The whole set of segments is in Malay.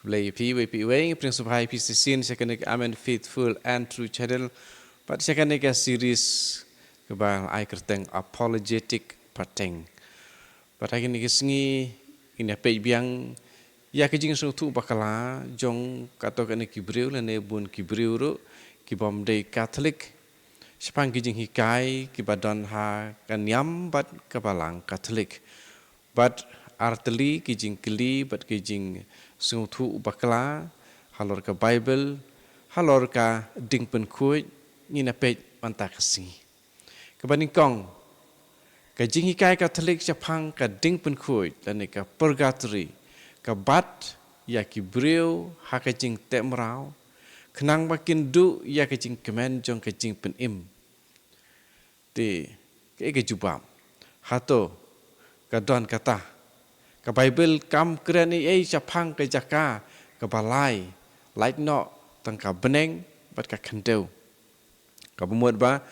Blay pi wing principal high piece scene second amen faithful and true channel but second series kebal ai kerteng apologetic pateng but ai ni sengi ini pe biang ya kejing so tu bakala jong kato kan kibriu le ne bun kibriu ru ki bom dei catholic sepang kejing hikai ki badan ha kan yam bat kabalang catholic but arteli kejing keli but kejing sungtu bakla halor ka bible halor ka ding pen kuj ni na pe manta kasi kabaning kong ka jingi kai katolik japang ka ding pen kuj dan ka purgatory ka bat ya ki breu ha ka jing temrau kenang makin du ya ka jing kemen jong ka jing pen im ti ke jubam hato ka don kata ka Bible kam kerani japang ke jaka ke balai like no tang ka beneng bat ka khandeu ka bumuat ba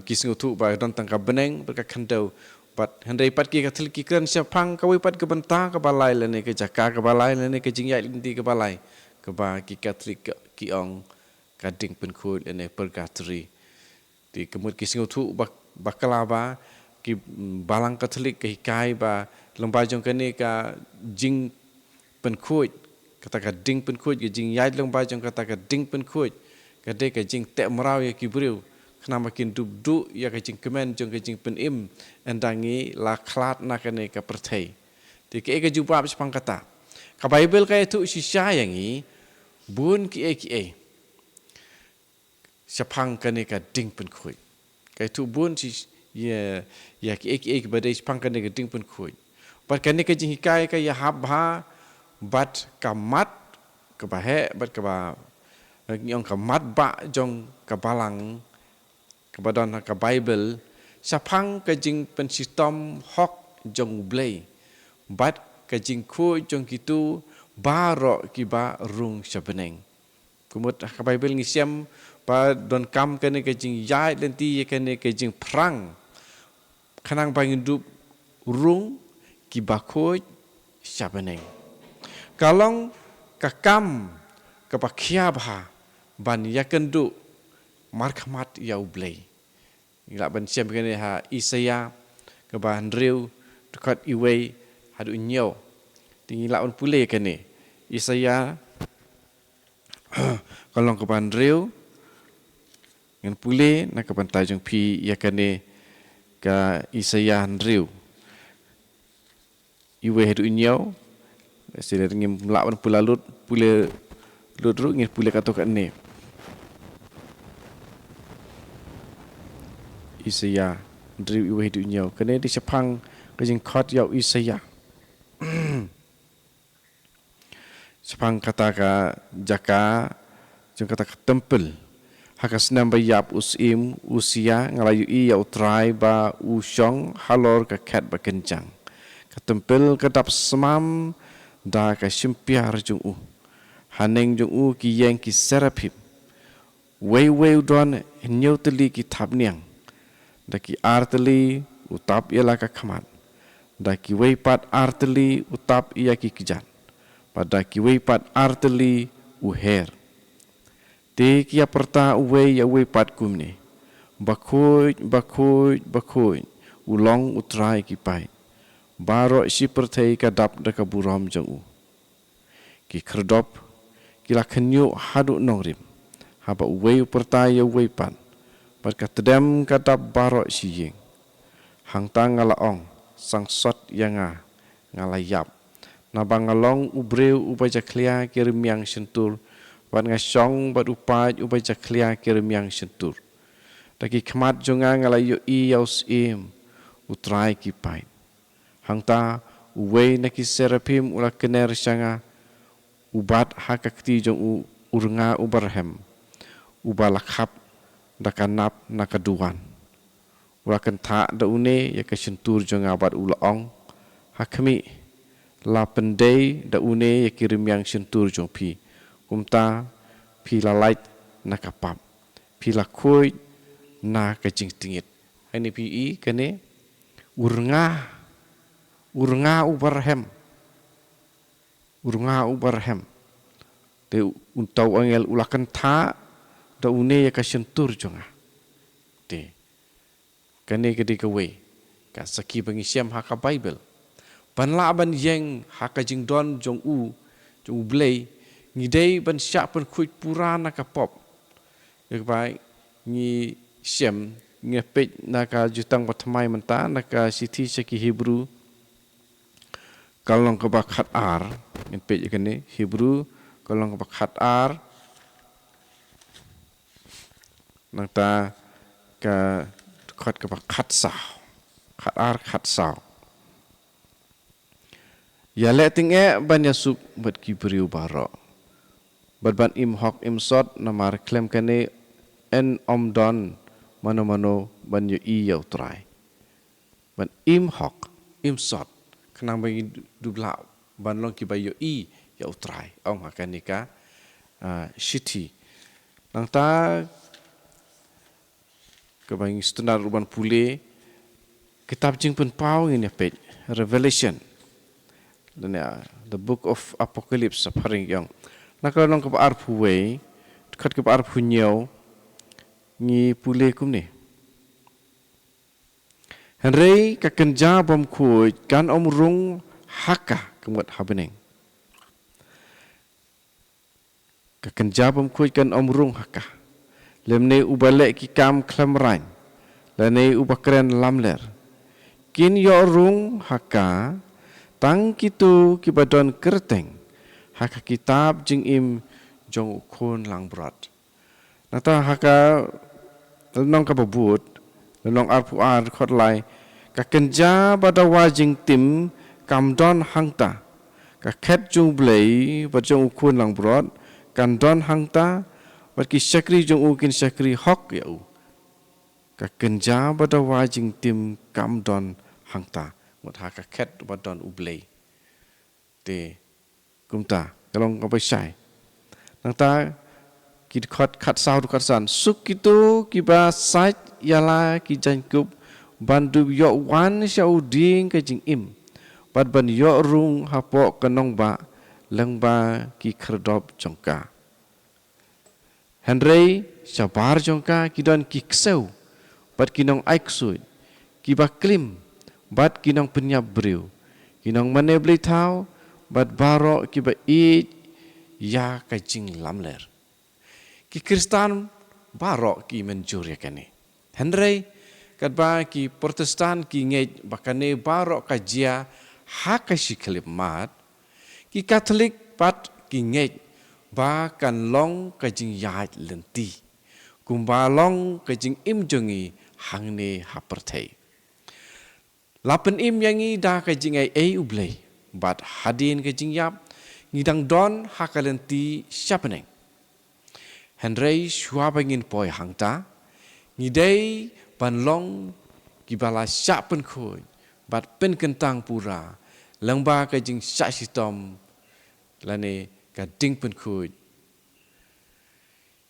kisngu tu ba don tang ka beneng bat ka khandeu bat handai pat ki ka thil ki kran japang ka wi pat ke benta ka balai lene ke jaka ka balai lene ke jingyai linti ke balai ke ba ki katrik ki ong ka ding pen khul lene purgatory ti kemut kisngu tu bakala ba ki balang katolik ke hikai ba lomba jong kene ka jing pen kuj kata ka ding pen kuj ke jing yai lomba jong kata ka ding pen kuj ka de ka jing tek merau ya kibriu kena makin duk ya ka jing kemen jong ka jing pen im endangi la klat na kene ka perthai ti ke jubab sepang kata ka bible ka itu sisya yangi bun ki sepang kene ka ding pen kuj ka itu bun si ya ki badai sepang kene ka ding pen kuj bat kene ke jing hikai ka ya habha bat kamat ke bahe bat ke ba nyong kamat ba jong ka balang ke badan ka bible sapang ke jing pen sistem hok jong blai bat ke jing ku jong kitu baro ki ba rung sabeneng kumut ka bible ngisiam ba don kam kene ke jing yai lenti kene ke jing prang kanang bangindup rung ki bakoj sabeneng kalong kakam kapakia bha ban yakendu markhamat ya ublei ila ban siam kene ha Isaya ke ban riu dekat iwei hadu nyo tingi la on pule kene Isaya kalong ke ban riu ngan pule na ke ban tajung pi ya kene ka Isaya riu iwe hedu inyau sila ngim lawan pulalut pula ludru ngir pula katok ne Isaya driu iwe hedu inyau kene di sepang kejing khot yau Isaya sepang kata ka jaka jeng kata ka tempel hakas namba yap usim usia ngalayu i yau trai ba usong halor ka kat ba kencang katempel kedap semam da ka simpiar jung haneng jung ki yang ki serapip wei don nyoteli ki tabniang da ki arteli utap ialah ka khamat da ki wei pat arteli utap ia ki kijan pada ki wei pat arteli uher te ki aperta wei ya wei pat kumne bakoi ulong utrai ki pai baro si perthai ka dap da ka buram jang ki khrdop ki la khnyu hadu nongrim haba wei pertai ya wei pan par ka tedem ka dap baro si yeng hang tang ngala ong sang sot yanga ngala yap na bangalong ubreu ubaja klia kirmiang sentur wat ngasong bat upai ubaja klia kirmiang sentur daki khmat jonga ngala yo i yaus im utrai ki pai hangta uwei naki serapim ula kener sanga ubat hakakti jong urnga ubarhem ubalakhap dakanap nakaduan ula kenta da une ya kesentur jong abat ulaong hakmi la pendei da une ya kirim yang sentur jong pi kumta pi la light nakapap pi la koi na kajing tingit ini pi kene urnga ubarhem de untau angel ulakan tha da une ya ka sentur jonga de kane ke de kawe ka saki bangi siam ha ka bible ban la ban yeng ha ka jing don jong u blei ni dei ban sya pan khuit purana ka pop ek bai ni siam nge pej na ka jutang patmai menta na ka sithi saki hebrew kalong ka bakhat ar nge pej kane hebrew kalong ka bakhat ar nang ta ka khat ka bakhat sa khat ar khat sa ya le ting e ban ya suk bat ki priu baro bat ban im hok im sot na mar klem kane en om don mano ban yo i yo trai ban im hok im sot kanang bagi dubla ban long ki bayo i yo trai ong hakanika shiti nang ta ka bang standar urban pule kitab jing pen pau ini page revelation the book of apocalypse paring yang nakalong ka ar phuwe khat ka ar phunyo ni pule kum ni henrei ka kenja bom khuj kan om rung haka kemat habeneng ka kenja bom khuj kan om rung haka lemne ubale ki kam klamrain lane ubakren lamler kin yo rung haka tang kitu kibadon kerteng haka kitab jing im jong khon lang brat nata haka lenong ka babut lenong arpu ar khot lai ka kenja badawa jing tim kam don hangta ka khet jung blei ba jong khon lang brat kan don hangta ba ki sakri jong u kin sakri hok ya u ka kenja badawa jing tim kam don hangta một hai cái khét bắt đầu ublei, thì chúng ta cái lòng có phải sai, chúng ta kí khát sao khát san, suk itu kiba sai yala ki jangkup bandu yo wan shau ding ke jing im, bad ban yo rung hapo kanong ba lang ba ki kherdop jongka, Henry sabar jongka ki don ki kseu, bad kinong aiksui, kiba klim bat kinong penyap briu kinong mane blei thau bat baro kiba i ya ka jing lamler ki kristan baro ki menjur ya kane henrei kat ba ki protestan ki nge bakane baro ka jia ha ka shiklip mat ki katolik bat ki nge ba kan long ka jing ya lenti kumba long ka jing im jongi hangne haperthei Lapan im yangi dah ke jingai ublei, bat hadin ke jingyap, ngidang don hakalenti siapeneng. Henrei suabangin poi hangta, ngidei banlong kibala siapen khoi, bat pen kentang pura, langba ke jing siatom, lane ke ding pen khoi.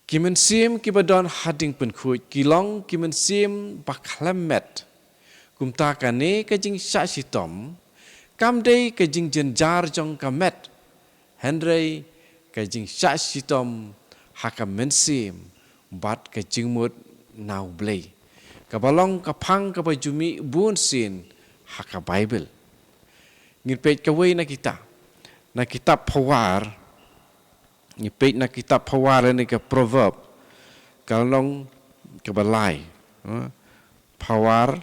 Kimen sim kibadon hading pen khoi, kilong kimen sim baklamet. Kumta kane kajing siatom, kamdei kajing jenjar jong kamet, Henrei kajing siatom hakam mensim, bat kajing mut nau blei, kabalong kapang kabajumi bun sin haka Bible. Ngipet kawai na kitab pawar, ngipet na kitab pawar ni ke proverb, kalong kabalai, pawar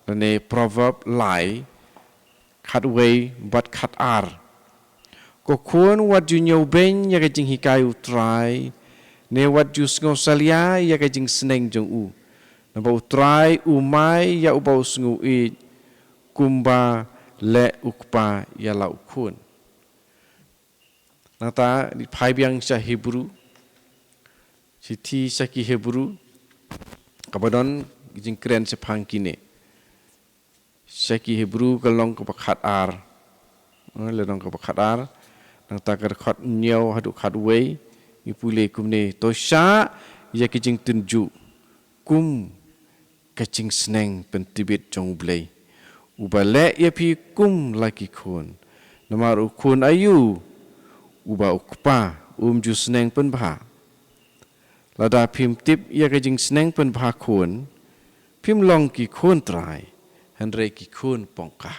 Lane proverb lai khat way but khat ar. Ko kuon wat you nyaw ben ya ka jing hikai utrai ne wat you sngo salia ya ka jing sneng jong u. Na ba utrai umai ya uba sngo I kumba le ukpa ya la ukun. Nata di pai biang sa Hebrew siti sa ki Hebrew kabadon jing kren sa pangkine. Seki Hebrew kalong kapakhat ar, ledong kapakhat ar, nang takar khat nyaw haduk khat way, ipule kumne tosha ya kijing tunju, kum kacing sneng pentibit jong blay, ubale ya pi kum laki kun, namar ukun ayu, uba ukpa ju seneng pen bha lada phim tip ia ka jing seneng pen bha khun phim long ki khun trai han re ki khun pongka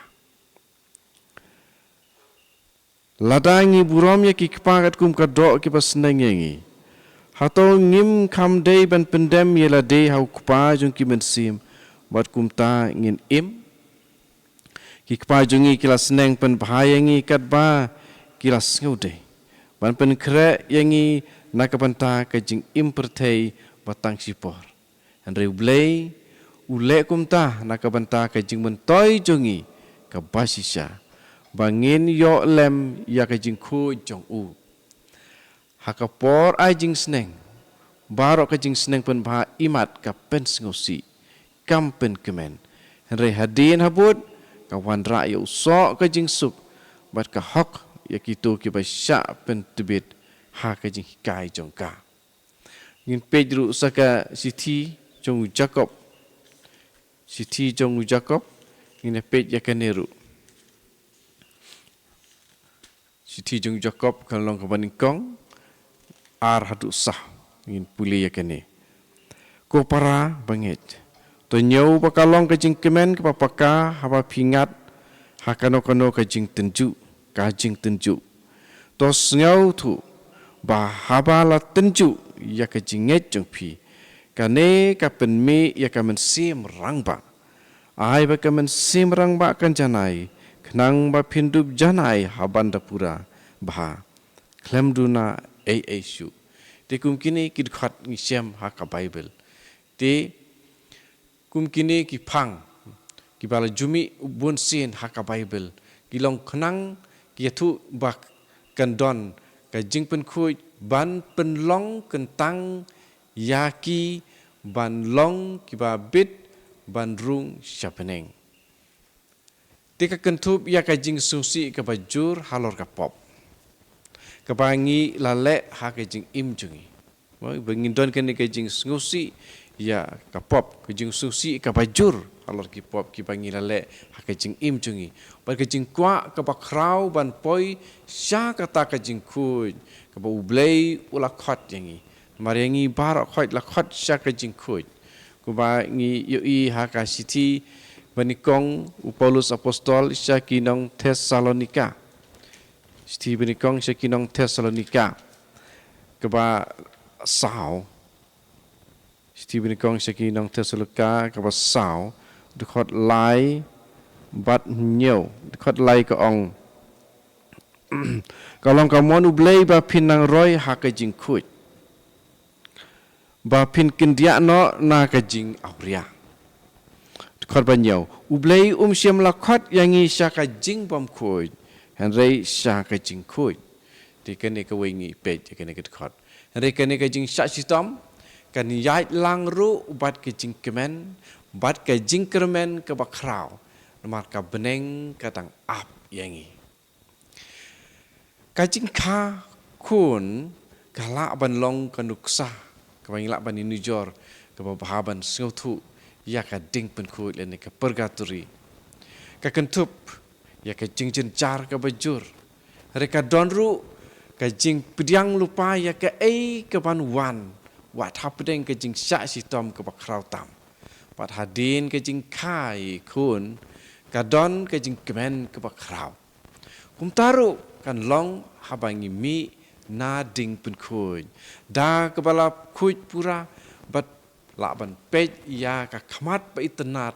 lada ngi burom ya ki kpagat kum ka do ki pas seneng ngi hato ngim kham dei ban pendem ye la dei hau kpa jung ki men sim bat kum ta ngin im ki kpa jungi kila seneng pen bha ngi kat ba kila ngode ban pen kre yangi nakapanta ka jing impertei batang sipor andre ublei ule kumta nakapanta ka jing mentoi jongi ka basisha bangin yo lem ya ka jing khu jong u hakapor ai jing sneng baro ka jing sneng pen bha imat ka pen ngosi kampen kemen andre hadin habut ka wandra yo so ka jing sup bat ka hok ya kitu ki ba sha pen tibit ha ka jing kai jong ka ngin pedru saka siti jong jacob ngin pej ya kaneru siti jong jacob kan long ka baning kong ar hadu sah ngin puli ya kane ko para banget to nyau bakalong ka jing kemen ka papaka haba pingat hakano ka jing tenju ka jing tenju to nyau tu bahaba la tenju ya ka jinget jong pi kane ka penmi ya ka men sim rangba ai ba ka men sim rangba kan janai knang ba pindup janai habanda pura bah klemduna shu te kum kini kid khat ngi sem ha ka bible te kum kini ki phang ki bala jumi bun sin ha ka bible ki long knang ki thu ba kan don ka jing pen khui ban pen long kentang yaki ban long ki ba bit ban rung shapeneng tika kentup ya ka jing susi ka bajur halor ka pop ka bangi lale ha ka jing im jungi bangin don kan ka jing susi ya ka pop ka jing susi ka bajur halor ki pop ki bangi lale ha ka jing im jungi ba ka jing kwa ka ba krau ban poi sha ka ta ka jing khu ka ba ublei ula khat yangi mariangi bar khot la khat sha ka jing khu ku ba ngi yo I ha ka siti banikong Paulus apostol sha kinong Thessalonika siti banikong sha kinong Thessalonika ka ba sao siti banikong sha kinong Thessalonika ka ba sao du khot lai bat nhiều khot lai ka ong kalong ka mon ublei ba pinang roy ha ka jing khut ba pin kindia no na ka jing auria khot ba nhiều ublei siam la khot yangi sha ka jing bom khut henrei sha ka jing khut ti kan ka wingi pe ti kan ka khot henrei kan ka jing sha sitom kan yai lang ru bat ka jing kemen bat ka jing kermen ka ba krau mar ka beneng ka tang ap yangi ka jing kha kun kala ban long ka nuksa ka bang la ban ni jor ka ba bahaban sngotu ya ka ding pen khu le ne ka purgatory ka kentup ya ka jing jin jar ka bajur re ka donru ka jing pediang lupa ya ka ka ban wan wa thapdeng ka jing sha si tom ka ba krau tam pat hadin ka jing khai kun ka don ka jing kemen ka ba krau kum taru kan long habangi mi na ding pen khu da ka bala khu pura bat la ban pej ya ka khamat pa itnat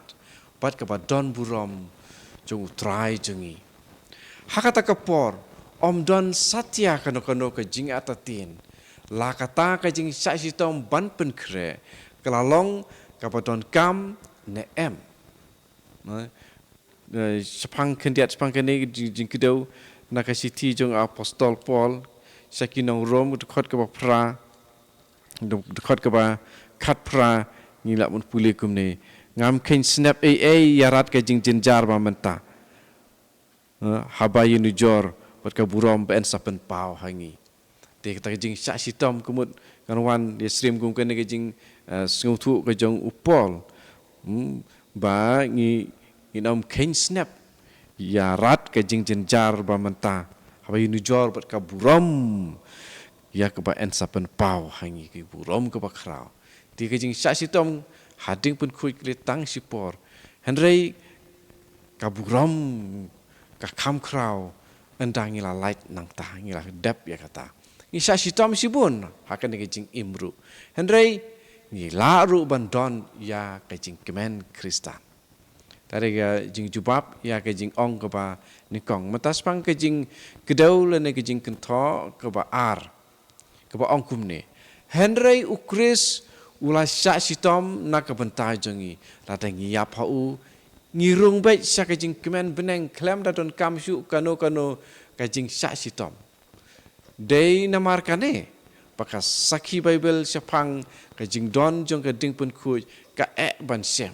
bat ka ba don burom jung trai jungi hakata ka por om don satya kano ka jing atatin la kata ka jing sa sitom ban pen kre kalalong ka ba don kam ne em sepang kendiat sepang kene jing kedau na ka siti jung apostol Paul sakinong rom khot ka ba pra khot ka ba khat pra ngila mun puli kum ne ngam khin snap yarat ka jing jinjar ba menta habayu nu jor bat ka burom ben sapen pau hangi te ka jing sa sitom kumut kanwan dia stream kum kan ka jing sngutu ka jong upol ba ngi inom khin snap yarat ka jing jinjar ba menta habayu nu jor bat ka burom ya ke ba en sapen pau hangi ki burom ke ba krau ti ke jing sya sitom hading pun kui kli tang sipor henrei ka burom ka kham krau endang ila light nang ta ngila dep ya kata ni sya sitom sibun hakan ke jing imru henrei ni la ru bandon ya ke jing kemen kristan tadi ke jing jubab ya ke jing ong ke ba nikong matas pang ke jing kedau le ne ke jing kentho ke ba ar ke ba ong kumne henrei ukris ula sya sitom na ke bentai jongi ratang ya pau ngirung baik sya ke jing kemen beneng klem da don kam syu kano ke jing sya sitom dei namar kane pakas sakhi bible syapang ke jing don jong ke ding pun khu ka ban sem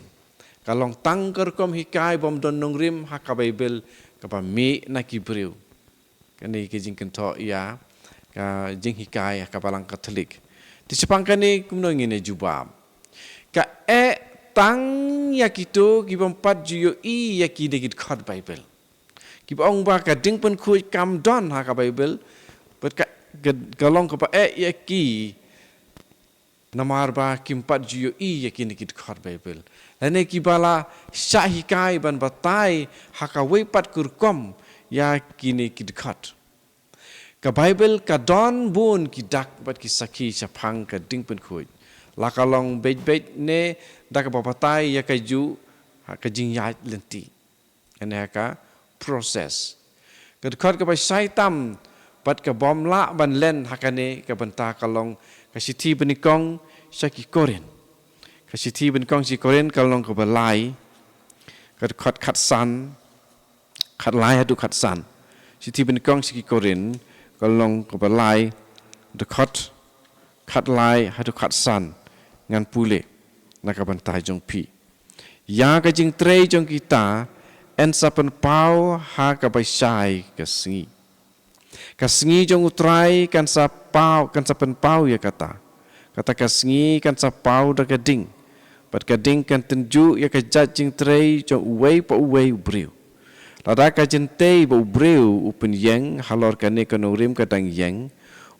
kalong tangker kom hikai bom don nongrim ha ka bible ka ba mi na ki breu kani ke jing kento ya ka jing hikai ka balang katolik ti syapang kani kumno ngine jubab ka tang ya kito ki bom pat juyo I ya ki degit khot bible ki ong ba ka ding pun khu kam don ha ka bible but ka galong ka pa ya ki namar ba kimpat juyo I ya ki degit khot bible lane ki bala syahikai ban batai haka wepat kurkom ya kini ki dekat ka bible ka don bun ki dak bat ki sakhi syapang ka ding pun khu la kalong bet ne dak ba batai ya ka ju ka jing ya lenti ane ka proses ka dekat ka ba saitam pat ka bom la ban len hakane ka banta kalong ka siti benikong saki koren ka siti benikong si koren kalong ka balai ka khat san khat lai hadu khat san siti benikong siki koren kalong ka balai dekat khat lai hadu khat san ngan pule na ka banta jong pi ya ka jing trei jong kita en sapen pau ha ka bai sai ka singi jong utrai kan sa pen pau ya kata ka singi kan sa pau da gading pat gading kan tenju ya ka jajing trei jong uwei pa uwei breu lada ka jentei ba breu upen yang halor kane kanorim ka dang yang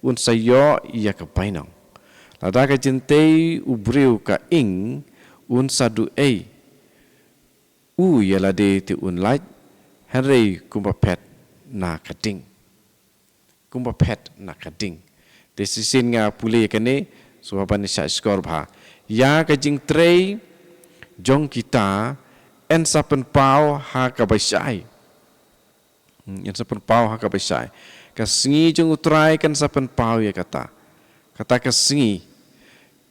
un sayo ya ka bainang lada ka jentei ubreu ka ing un sadu ya lade ti un light henrei kumba pet na kading kumba pet na kading desisin nga puli kane suhaban sya skor bha ya ka jing trei jong kita en sapen pau ha ka baisai en sapen pau ha ka baisai ka singi jong utrai kan sapen pau ya kata ka singi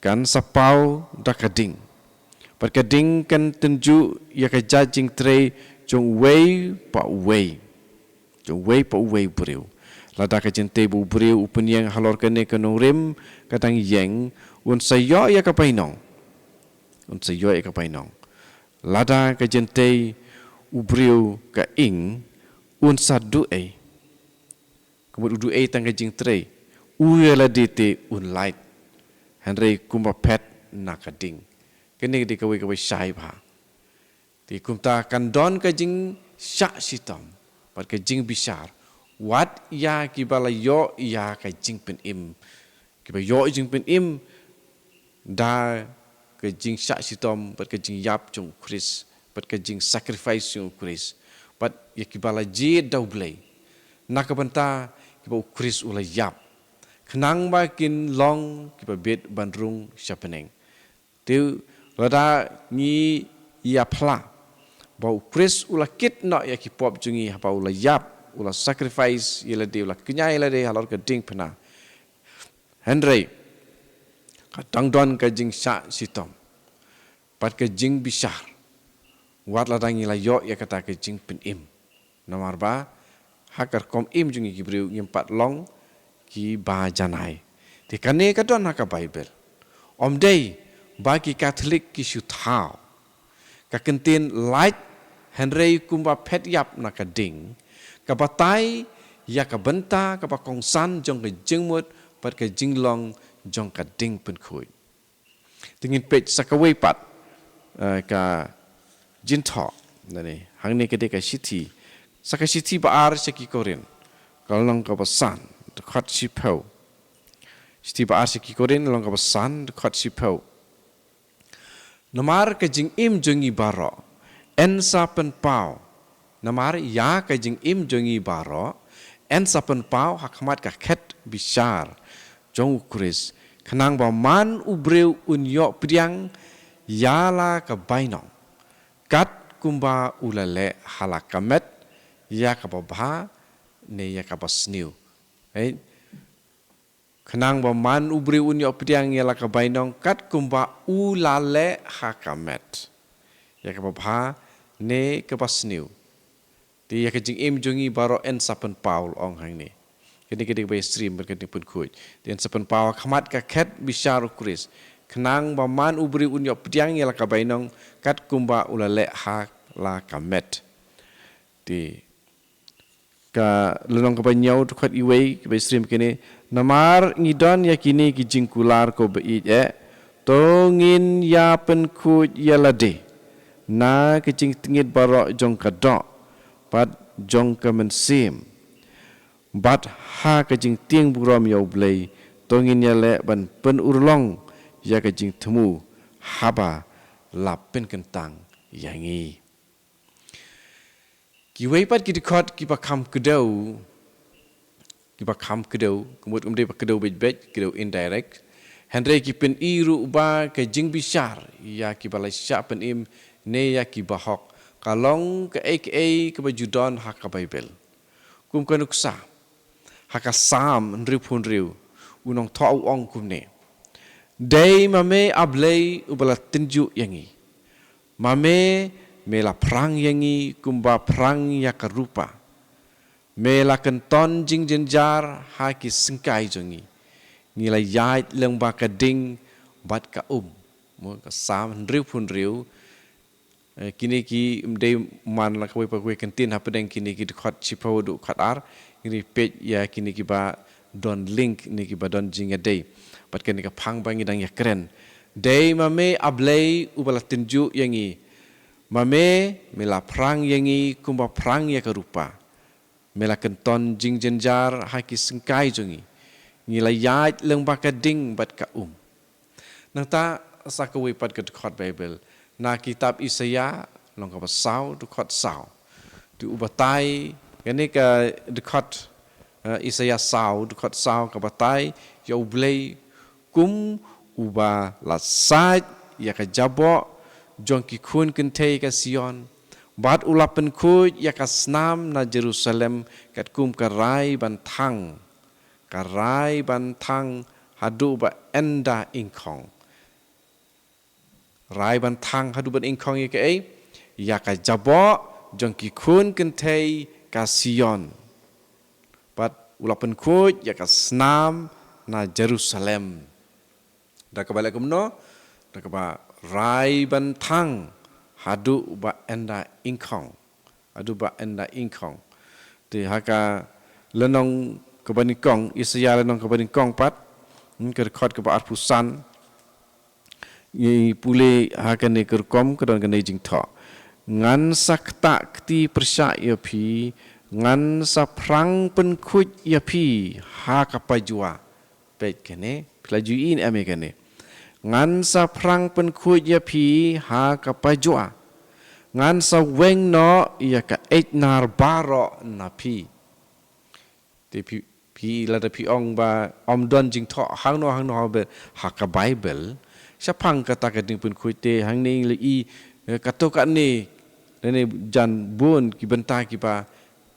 kan sapau da kading perkading kan tenju ya ka jajing trei jong wei pa wei breu lada ka jente bu breu upen yang halor kane kanurem kadang yang un sayo ya ka painong lada ka jente ubreu ka ing un sadu kemud udu tang ka jing trei ya la dete un light henrei kumba pet na kading kene di kawai syai bha ti kumta kan don ka jing syak sitam pat ka jing bisar wat ya ki bala yo ya ka jing pen im ki ba yo jing pen im da ka jing syak sitam pat ka jing yap chung kris pat ka jing sacrifice chung kris pat ya ki bala je dau blai nak banta ki ba kris ula yap kenang ba kin long ki ba bet bandrung syapeneng tu lada ni ia pla bau kris ula kit nak ya ki pop jungi apa ula yap ula sacrifice ila de ula kenyai ila de halor ke ding pena henrei kadang don ka jing sya sitom pat ke jing bisar wat ladang ila yo ya kata ke jing pen im nomor ba hakar kom im jungi ki breu nyempat long ki ba janai ti kane ka don ka bible om dei bagi katolik ki syuthao ka kentin light henrei kumba pet yap na ka ding ka batai ya ka benta ka ba kongsan jong ka jingmut pat ka jinglong jong ka ding pen khui tingin pet sakawei pat ka jintho nani hangni ke de ka city saka city ba ar saki korin kalong ka basan dekat sipau Setiba asyik kikorin long kapasan dekat sipau. Namar kajing im jongi baro. Ensa pen pau. Namar ya kajing im jongi baro. Ensa pen pau hakmat kaket bishar. Jong ukris. Kenang ba man ubreu unyok priang. Yala ka bainong. Kat kumba ulale halakamet. Ya kababha. Ne ya kabasniu. Right? Kenang ba man ubri unyo pediang yala ka bainong kat kumba ulale hakamet. Ya ka babha ne ka basniu. Ti ya ka jing im jungi baro en sapen paul ong hang ni. Kini bay stream berkini pun kuj. Ti en sapen paul kamat ka ket bisharu kuris. Kenang ba man ubri unyo pediang yala ka bainong kat kumba ulale hakamet. Ti ka lenong ka banyau tukat iway ka bay stream kini namar ngidon yakini ki jingkular ko beit tongin ya pen kuj yalade na ki jing tingit barok jong ka dok pat jong ka mensim bat ha ka jing tieng buram yau blei tongin yale ban pen urlong ya ka jing temu haba lap pen kentang yangi ki weipat ki dikot ki pakam kedau ki pakam kedau kemudian kedau bej kedau indirect Henry ki pen iru ba ke jing bishar ya ki balai syak pen im ne ya ki bahok kalong ke aka ke bajudon hak ka bible kum kanuksa hak sam ripun riu unong tau ong kum ne dei mame ablei ubala tinju yangi mame mela perang yangi kumba perang ya karupa mela kenton jing jenjar haki sengkai jongi ngila yait leng ba ka ding bat ka mo ka sam riu pun riu kini ki mdei man la kwe pa kwe kentin ha pedeng kini ki khot chipau du khat ar ini page ya kini ki ba don link ni ki ba don jing a day bat kini ka phang bangi dang ya keren dei mame ablei ubala tinju yangi mame mela perang yangi kumba perang ya karupa mela kenton jing jenjar haki sengkai jongi ngila yait leng baka ding bat ka nang ta sakawi pat ka khot bible na kitab Isaya long ka pasau du khot sau tu ubatai yani ka du khot Isaya sau du khot sau ka batai ya ublei kum uba la sait ya ka jabo jong ki khun kentei ka Sion bat ulapen kuj ya ka snam na Jerusalem kat kum ka rai bantang hadu ba enda ingkong rai bantang hadu ba ingkong ya ka jabo jong ki khun kentei ka Sion bat ulapen kuj ya ka snam na Jerusalem da ka balik kumno da ka ba rai bantang hadu ba enda ingkong ti haka lenong kebanikong Isaya lenong kebanikong pat ke khot ke ba arpusan i pule haka ne kerkom kedon ke jing tho ngan sakta kti persya ya phi ngan sa prang pen khuj ya phi ha ka pajua pet kene plajuin ame kene ngan sa prang pen khuj ya phi ha ka pajua ngan sa weng no ya ka etnar baro na phi te phi la da phi ong ba om don jing tho hang no be ha ka bible sapang kata ka ding pen khuj te hang ning le i ka to ka ni ne jan bun ki benta ki ba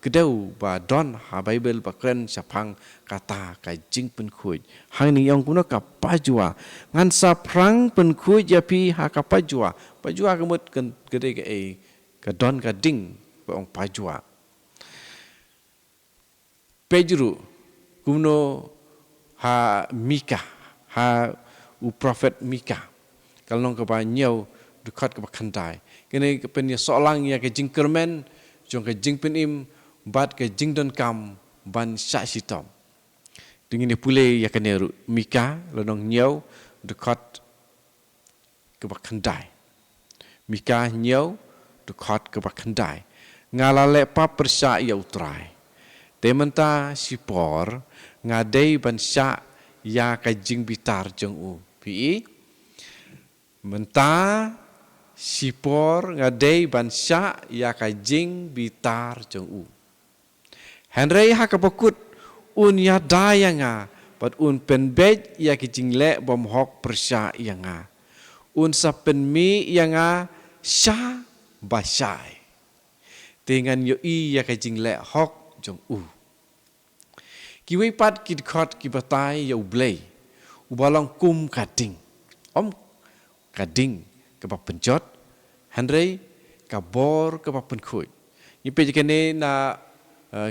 kedau ba don ha bible ba kren sapang kata ka jing pen khuj hang ning yong kuno ka pajua ngan sa prang pen khuj ya phi ha ka pajua kemut gede ke don ka ding ba ong pajua pejru kumno ha Mika ha u prophet Mika kalau ke ba nyau dekat ke ba khandai kene ke pen solang ya ke jing kermen jong ke jing pen im bat ke jing don kam ban sha sitom dingin pule ya ke ne Mika lonong nyau dekat ke ba khandai Mika nyau dekat ke ba khandai ngalale pa persya ya utrai tementa sipor ngadei ban sya ya ka jing bitar jong u pi menta sipor ngadei ban sya ya ka jing bitar jong u Henry ha ka pokut un ya dayanga pat un pen bej ya ki jing le bom hok persya yanga un sa pen mi yanga sya ba syai dengan yo i ya ka jing le hok jong u ki wei pat ki khot ki batai yo blei u balong kum kading om kading ke ba penjot Henry ka bor ke ba pen khoi ni pe kene na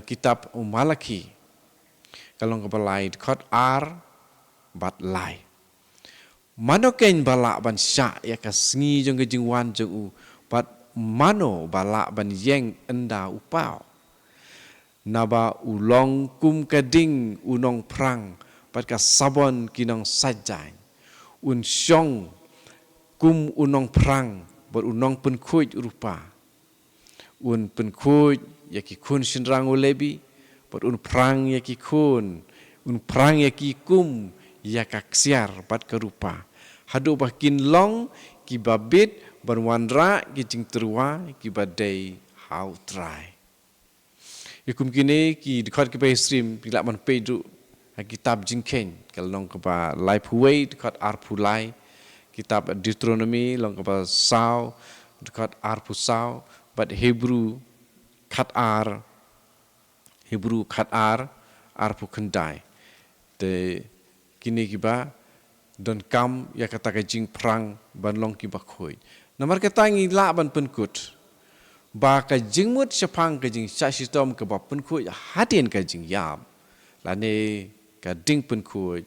kitab Malaki kalau ke balai khot ar bat lai mano ken bala ban sya ya ka sngi jong ke jing wan jong u pat mano bala ban yeng enda upau naba ulong kum kading unong prang pat ka sabon kinong sajai un syong kum unong prang bot unong pen khuj rupa un pen khuj ya ki kun sinrang ulebi bot un prang ya ki kun un prang ya ki kum ya ka ksiar pat ka rupa hadu bakin long ki babit ban wanra ki jing terwa ki badai how try Ikum kini ki dekat ke stream pilak man pedu kitab jingken kalau nong kepa life way dekat arpulai kitab Deuteronomy long kepa saw dekat arpu saw but Hebrew kat ar arpu kendai de kini kiba don kam ya kata ke jing perang ban long kiba khoi namar kata ngi la ban penkut ba ka jingmut sepang ka jing sa sistem ke ba pen khu hadin ka jing yam lane ka ding pen khu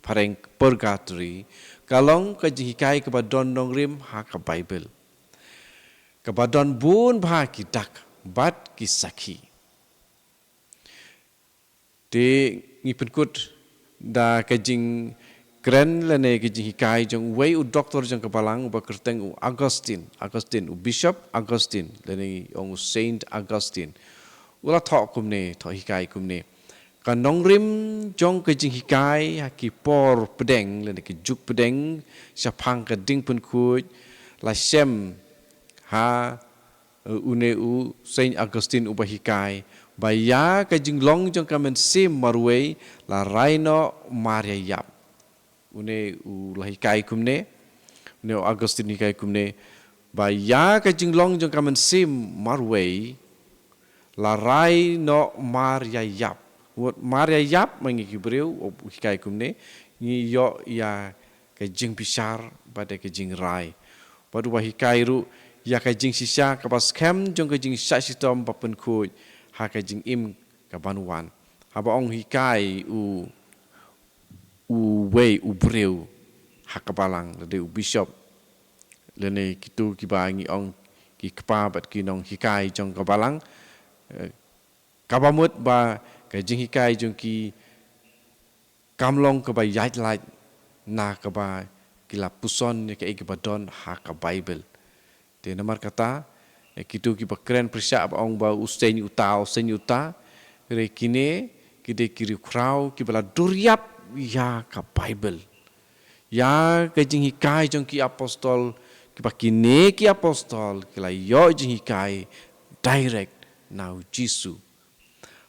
pareng purgatory kalong ka jing hikai ke ba don nong rim ha ka bible ke ba don bun ba ki dak bat ki sakhi te ngi pen kut da ka jing kren lane ki jing hikai jong wei u doktor jong kebalang ba kerteng u Augustine u bishop Augustine lane ong Saint Augustine ula thok kumne tho hikai kumne ka nongrim jong ki jing hikai ha ki por pedeng lane ki juk pedeng sapang ka ding pun khuj la sem ha une u Saint Augustine u ba hikai ba ya ka jing long jong ka men sim marwei la raino maria yap une u lahikai kumne ne Augustine hikai kumne ba ya ka jinglong jong kamen sim marwei la rai no maria yap what maria yap mangi kibreu hikai kumne ni yo ya ka jing pisar pada ka jing rai padu wa hikai ru ya ka jing sisa ka pas kem jong ka jing sa sitom papen khu ha ka jing im ka banuan ha ba ong hikai u wei u breu hakabalang le u bishop le ne kitu ki bangi ong ki kpa bat ki nong hikai jong kabalang kabamut ba ka jing hikai jong ki kamlong ka ba yait lai na ka ba ki la puson ne ka ik ba don ha ka bible te namar kata kitu ki ba kren persya ba ong ba usten uta re kine kide kiri krau ki bala duryap ya ka Bible ya ka jing hikai jong ki apostol ki pakine ki apostol ki la yo jing hikai direct now Jisu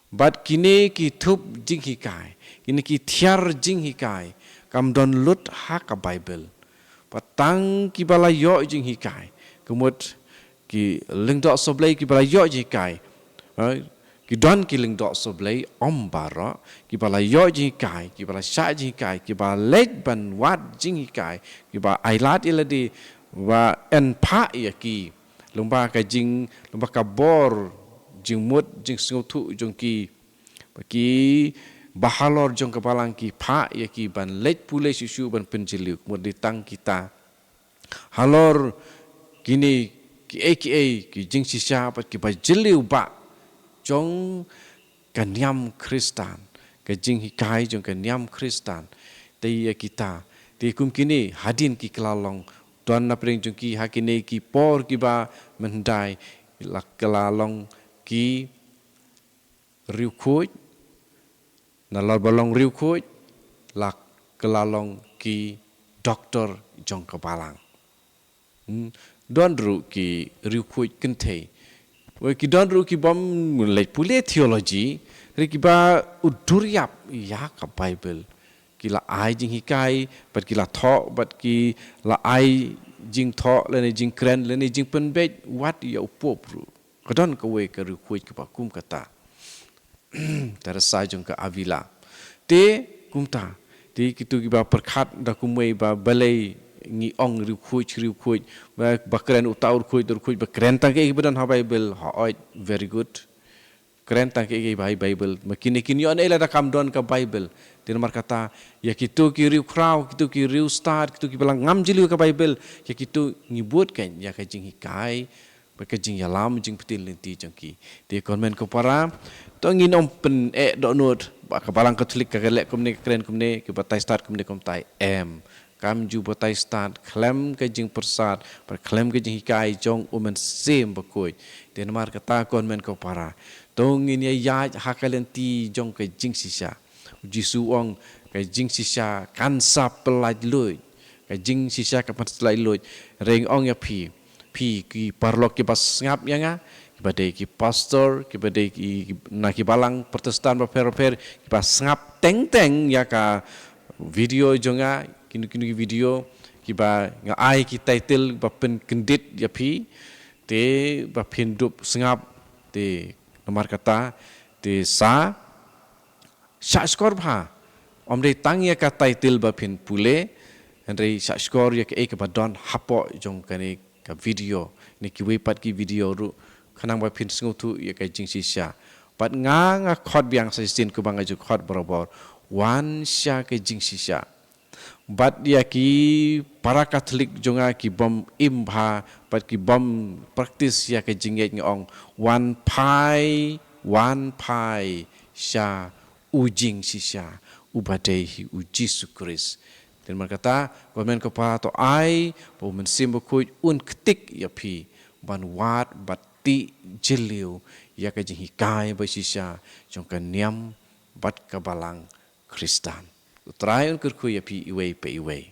but kine ki thup jing hikai kine ki thiar jing hikai kam don lut ha ka Bible patang ki bala yo jing hikai kemut ki lingdok soblei ki bala yo jing hikai ki don ki lingdok soblei om bara ki bala yo jing kai ki bala sha jing kai ki bala lej ban wat jing kai ki ba ailat iladi wa en pha ya ki lomba ka jing lomba ka bor jing mut jing sngotu jong ki bahalor jong ka balang ki pha ya ki ban lej pule susu ban penjiliu mut ditang kita halor kini ki jing sisa pat ki ba jiliu ba jong kanyam Kristan ke jing hikai jong kanyam Kristan te ya kita te kum kini hadin ki kelalong tuan na pring jong ki hakine ki por ki ba mendai la kelalong ki riu khuj na lor balong riu khuj la kelalong ki doktor jong kebalang. Don ru ki riu kuit kentei. Wei ki don ru ki bom mulai pule theology, ri ki ba uduriap ya ka Bible. Ki la ai jing hikai, bat ki la tho, bat ki la ai jing tho, le jing kren, le jing penbet, wat ya upop ru. Kadon ka wei ka riu kuit ki ba kum kata. Terasa jong ka Avila. Te kumta. Te kitu ki ba perkat da kumwei ba balai ngi ong riu kuit ba keren utaur kuit ba keren tang ke ibadan ha Bible ha oit very good keren tang ke Bible makini kini on ela da kam don ka Bible tin mar kata ya kitu ki riu krau kitu ki riu start kitu ki balang ngam jili ka Bible ya kitu ngibut kan ya ka jing hikai ba ka jing yalam jing petil lenti jangki te konmen ko para to ngin om pen do not ba ka balang katolik ka lek kumne keren kumne ki batai start kumne kom tai kam ju batai start klem ke jing persat per klem ke jing hikai jong umen sem bakoi ten mar kata kon men ko para tong in ya hakalenti jong ke jing sisa jisu ong ke jing sisa kansa pelaj lui ke jing sisa ke pelaj lui reng ong ya pi ki parlok ki bas ngap ya nga badai ki pastor ki badai ki na ki balang protestan ba per ki bas ngap teng ya ka video jonga kini video kiba nga ai ki title ba pen kendit ya pi te ba pindup sengap te nomor kata te sa skor bha omre tang ya ka title ba pin pule andre skor ya ke ba don hapo jong kani ka video ni ki wepat ki video ru khanang ba pin sngu tu ya ka jing sisha pat nga khot biang sa sin ku banga ju khot borobar wan sha ke jing sisha bat ya ki para Katolik jonga ki bom imbha bat ki bom praktis ya ke jinget ngong one pai sha ujing sisha ubadai hi uji sukris dan berkata komen ko pa to ai po men simbo kuit un ketik ya pi ban wat bati jeliu ya ke jing hikai ba sisha jong ka niam bat ka balang Kristan Utrayon kurku ya pi iway pa iway.